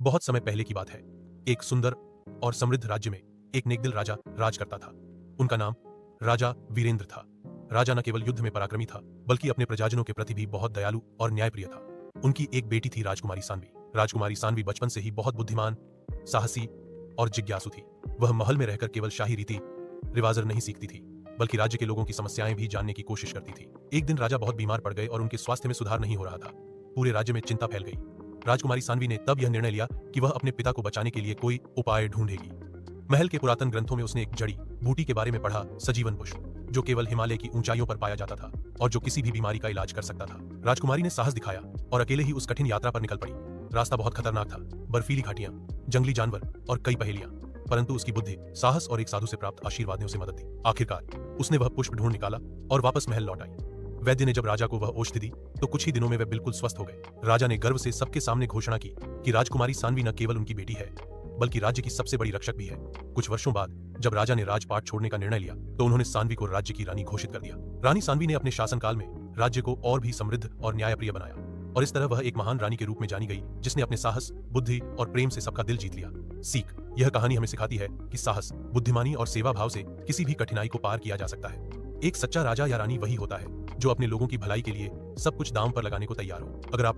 बहुत समय पहले की बात है। एक सुंदर और समृद्ध राज्य में एक नेकदिल राजा राज करता था। उनका नाम राजा वीरेंद्र था। राजा न केवल युद्ध में पराक्रमी था, बल्कि अपने प्रजाजनों के प्रति भी बहुत दयालु और न्यायप्रिय था। उनकी एक बेटी थी राजकुमारी सानवी। राजकुमारी सानवी बचपन से ही बहुत बुद्धिमान, साहसी और जिज्ञासु थी। वह महल में रहकर केवल शाही रीति रिवाज नहीं सीखती थी, बल्कि राज्य के लोगों की समस्याएं भी जानने की कोशिश करती थी। एक दिन राजा बहुत बीमार पड़ गए और उनके स्वास्थ्य में सुधार नहीं हो रहा था। पूरे राज्य में चिंता फैल गई। राजकुमारी सानवी ने तब यह निर्णय लिया कि वह अपने पिता को बचाने के लिए कोई उपाय ढूंढेगी। महल के पुरातन ग्रंथों में उसने एक जड़ी बूटी के बारे में पढ़ा, सजीवन पुष्प, जो केवल हिमालय की ऊंचाइयों पर पाया जाता था और जो किसी भी बीमारी का इलाज कर सकता था। राजकुमारी ने साहस दिखाया और अकेले ही उस कठिन यात्रा पर निकल पड़ी। रास्ता बहुत खतरनाक था, बर्फीली घाटियां, जंगली जानवर और कई पहेलियां, परंतु उसकी बुद्धि, साहस और एक साधु से प्राप्त आशीर्वाद ने उसे मदद दी। आखिरकार उसने वह पुष्प ढूंढ निकाला और वापस महल लौट आई। वैद्य ने जब राजा को वह औषधि दी तो कुछ ही दिनों में वे बिल्कुल स्वस्थ हो गए। राजा ने गर्व से सबके सामने घोषणा की कि राजकुमारी सानवी न केवल उनकी बेटी है, बल्कि राज्य की सबसे बड़ी रक्षक भी है। कुछ वर्षों बाद जब राजा ने राजपाट छोड़ने का निर्णय लिया तो उन्होंने सानवी को राज्य की रानी घोषित कर दिया। रानी सानवी ने अपने शासनकाल में राज्य को और भी समृद्ध और न्यायप्रिय बनाया और इस तरह वह एक महान रानी के रूप में जानी गई, जिसने अपने साहस, बुद्धि और प्रेम से सबका दिल जीत लिया। सीख: यह कहानी हमें सिखाती है कि साहस, बुद्धिमानी और सेवा भाव से किसी भी कठिनाई को पार किया जा सकता है। एक सच्चा राजा या रानी वही होता है जो अपने लोगों की भलाई के लिए सब कुछ दांव पर लगाने को तैयार हो। अगर आप